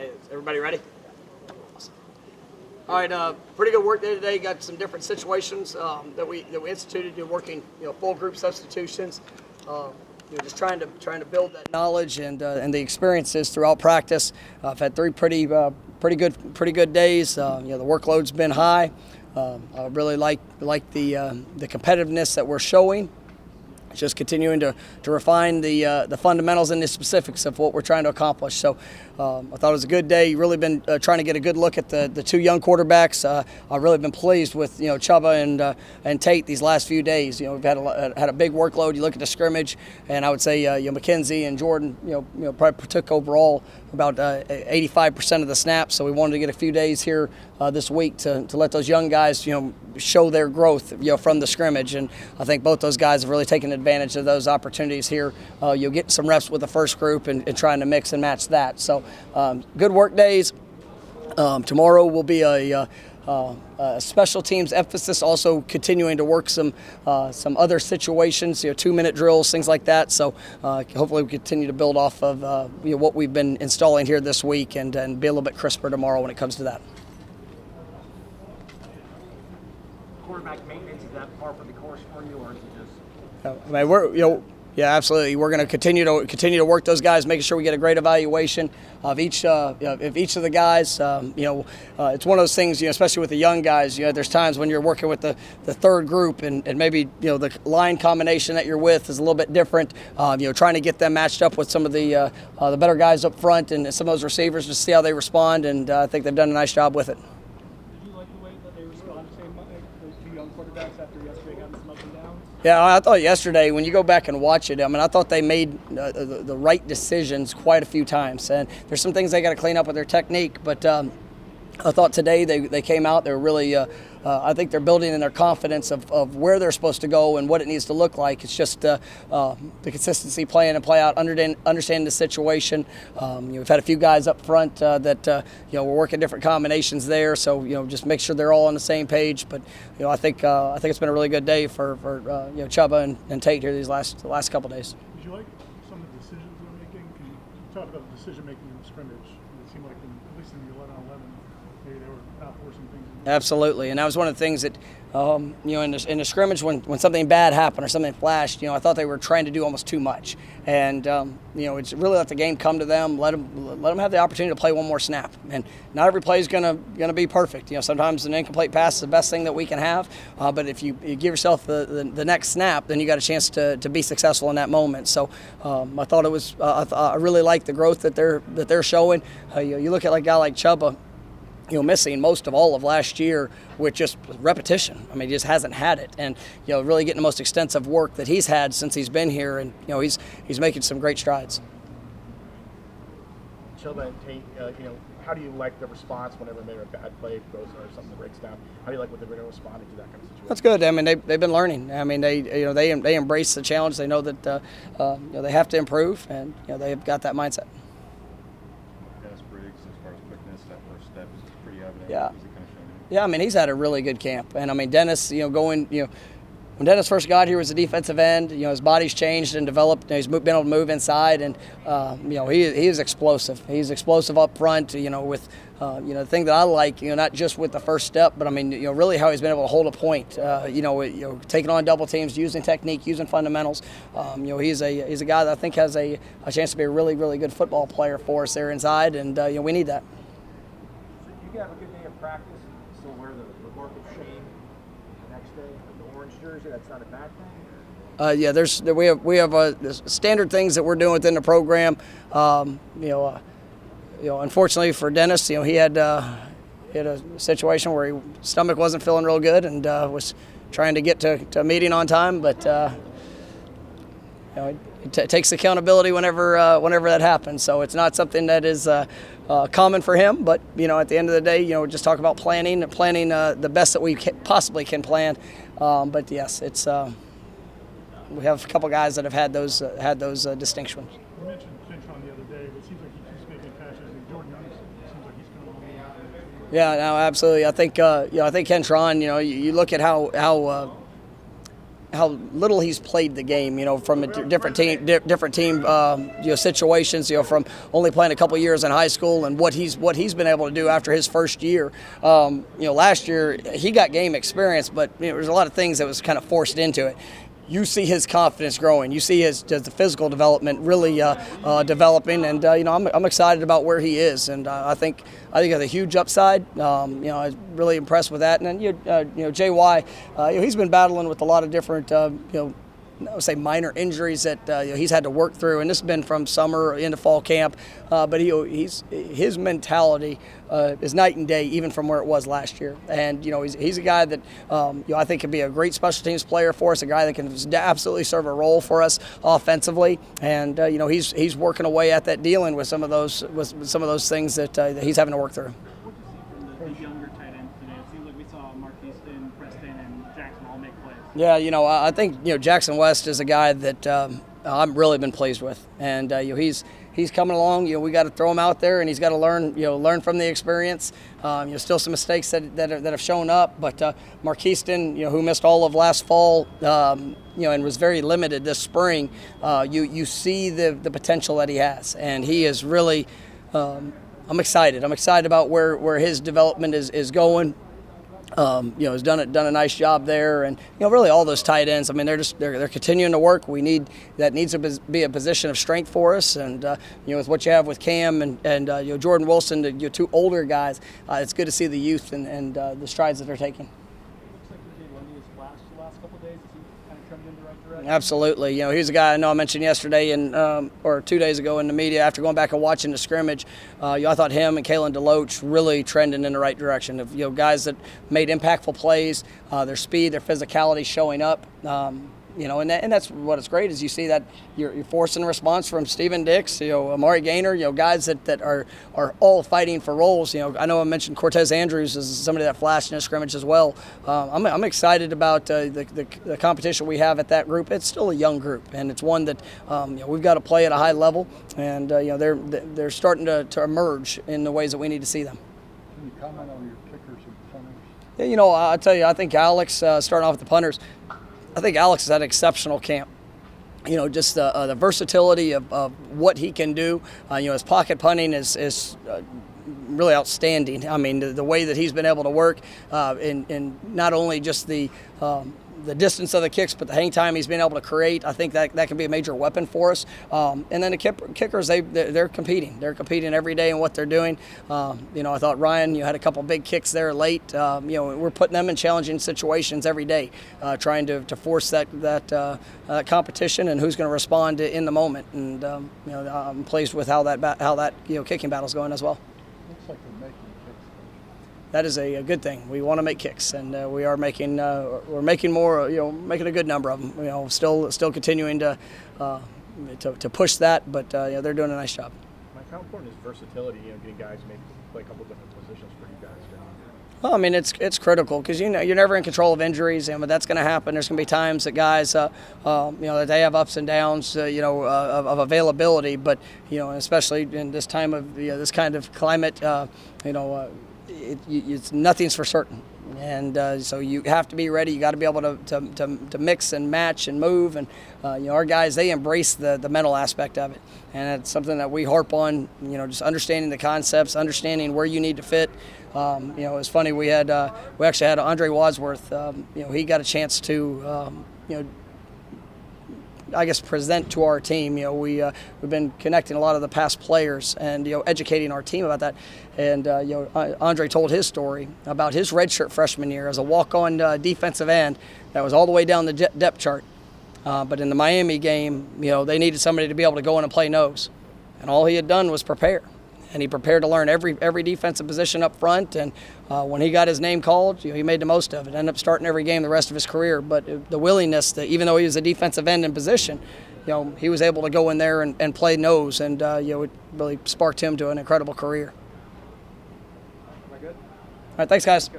Hey, is everybody ready? Awesome. All right, pretty good work day today. Got some different situations that we instituted. You're working, full group substitutions. Just trying to build that knowledge and the experiences throughout practice. I've had three pretty good days. The workload's been high. I really like the competitiveness that we're showing. Just continuing to refine the fundamentals and the specifics of what we're trying to accomplish. So I thought it was a good day. Really been trying to get a good look at the two young quarterbacks. I've really been pleased with Chubba and Tate these last few days. We've had a big workload. You look at the scrimmage, and I would say McKenzie and Jordan probably took overall about 85% of the snaps. So we wanted to get a few days here this week to let those young guys show their growth from the scrimmage, and I think both those guys have really taken advantage of those opportunities here. You'll get some reps with the first group and trying to mix and match that. So good work days. Tomorrow will be a special teams emphasis, also continuing to work some other situations, 2-minute drills, things like that. So hopefully we continue to build off of what we've been installing here this week and be a little bit crisper tomorrow when it comes to that. Quarterback maintenance, is that par for the course for you, or is it just? Yeah, absolutely. We're going to continue to work those guys, making sure we get a great evaluation of each of the guys. It's one of those things, especially with the young guys. There's times when you're working with the third group, and maybe the line combination that you're with is a little bit different. Trying to get them matched up with some of the better guys up front and some of those receivers to see how they respond. And I think they've done a nice job with it. Did you like the way that they responded to those two young quarterbacks after yesterday having some ups and downs? Yeah, I thought yesterday, when you go back and watch it, I thought they made the right decisions quite a few times. And there's some things they got to clean up with their technique. But I thought today they came out. They were really, I think they're building in their confidence of where they're supposed to go and what it needs to look like. It's just the consistency, play in and play out, understanding the situation. We've had a few guys up front that we're working different combinations there. So just make sure they're all on the same page. But I think it's been a really good day for Chubba and Tate here the last couple of days. Did you like some of the decisions they're making? Can you talk about the decision making in the scrimmage? It seemed like at least in the 11-on-11, maybe they were out forcing things. Absolutely, and that was one of the things that in the scrimmage when something bad happened or something flashed, I thought they were trying to do almost too much, and it's really let the game come to them. Let them have the opportunity to play one more snap, and not every play is gonna be perfect. Sometimes an incomplete pass is the best thing that we can have, but if you give yourself the next snap, then you got a chance to be successful in that moment. So I thought it was I really like the growth that they're showing. You look at a guy like Chubba, missing most of all of last year with just repetition. He just hasn't had it, and really getting the most extensive work that he's had since he's been here, and he's making some great strides. Chubba and Tate, how do you like the response whenever they're a bad play goes or something breaks down? How do you like what they're going to respond to that kind of situation? That's good. They've been learning. They embrace the challenge. They know that they have to improve, and they've got that mindset. Dennis Briggs, as far as quickness, that first step is pretty evident. Yeah. Yeah, he's had a really good camp, and Dennis, when Dennis first got here as a defensive end, his body's changed and developed. He's been able to move inside, and he is explosive. He's explosive up front. With the thing that I like, not just with the first step, but really how he's been able to hold a point. Taking on double teams, using technique, using fundamentals. He's a guy that I think has a chance to be a really, really good football player for us there inside, and we need that. So you have a good day of practice, still wear the mark of shame the next day, the orange jersey. That's not a bad thing. We have standard things that we're doing within the program. Unfortunately for Dennis, he had a situation where his stomach wasn't feeling real good and was trying to get to a meeting on time, but it takes accountability whenever that happens. So it's not something that is common for him, but at the end of the day, just talk about planning the best that we possibly can plan. But yes, it's we have a couple guys that have had those distinctions. You mentioned Kentron the other day, but it seems like he keeps making passes, and Jordan seems like he's coming along. Yeah, no, absolutely. I think Kentron. You look at how how little he's played the game, from a different team situations, from only playing a couple years in high school, and what he's been able to do after his first year. Last year he got game experience, but there's a lot of things that was kind of forced into it. You see his confidence growing. You see the physical development really developing, and I'm excited about where he is, and I think he has a huge upside. I was really impressed with that, and then JY, he's been battling with a lot of different I would say minor injuries that he's had to work through, and this has been from summer into fall camp. But his mentality is night and day, even from where it was last year. And he's a guy that I think could be a great special teams player for us, a guy that can absolutely serve a role for us offensively. And he's working away at that, dealing with some of those things that he's having to work through. What do you see from the younger tight ends today? It seems like we saw Marquise, Preston, and Jackson all make plays. Yeah, I think Jackson West is a guy that I've really been pleased with, and he's coming along. We got to throw him out there, and he's got to learn from the experience. Still some mistakes that have shown up, but Marquise, who missed all of last fall, and was very limited this spring. You see the potential that he has, and he is really. I'm excited. I'm excited about where his development is going. Has done a nice job there, and really all those tight ends. I mean, they're continuing to work. That needs to be a position of strength for us, and with what you have with Cam and Jordan Wilson, the two older guys, it's good to see the youth and the strides that they're taking. Looks like you're getting Lenny his flash the last couple of days. Is he kind of trending in the right direction? Absolutely. He's a guy I know I mentioned yesterday or 2 days ago in the media after going back and watching the scrimmage. I thought him and Kalen DeLoach really trending in the right direction. Of guys that made impactful plays, their speed, their physicality showing up. And that's what is great is you see that you're forcing a response from Steven Dix, Amari Gaynor, guys that are all fighting for roles. I know I mentioned Cortez Andrews as somebody that flashed in a scrimmage as well. I'm excited about the competition we have at that group. It's still a young group, and it's one that we've got to play at a high level, and they're starting to emerge in the ways that we need to see them. Can you comment on your kickers and punters? Yeah, I'll tell you, I think Alex, starting off with the punters, I think Alex has had an exceptional camp. Just the versatility of what he can do. His pocket punting is really outstanding. I mean, the way that he's been able to work in not only just the distance of the kicks, but the hang time he's been able to create. I think that can be a major weapon for us. And then the kickers, they're competing. They're competing every day in what they're doing. I thought Ryan, had a couple big kicks there late. We're putting them in challenging situations every day, trying to force that competition and who's going to respond in the moment. And I'm pleased with how that kicking battle's going as well. Looks like they're making kicks. That is a good thing. We want to make kicks, and we are making more. Making a good number of them. Still continuing to push that, but they're doing a nice job. Mike, how important is versatility? Getting guys maybe play a couple different positions for you guys. Well, I mean, it's critical because you're never in control of injuries, but that's going to happen. There's going to be times that guys, that they have ups and downs, of availability. But especially in this time of this kind of climate, it's nothing's for certain, and so you have to be ready. You got to be able to mix and match and move, and our guys, they embrace the mental aspect of it, and it's something that we harp on. Just understanding the concepts, understanding where you need to fit. It's funny, we actually had Andre Wadsworth. He got a chance to I guess present to our team. We've been connecting a lot of the past players and educating our team about that. And Andre told his story about his redshirt freshman year as a walk-on defensive end that was all the way down the depth chart. But in the Miami game, they needed somebody to be able to go in and play nose, and all he had done was prepare. And he prepared to learn every defensive position up front. And when he got his name called, he made the most of it. Ended up starting every game the rest of his career. But the willingness, even though he was a defensive end in position, he was able to go in there and play nose. And it really sparked him to an incredible career. Am I good? All right, thanks, guys.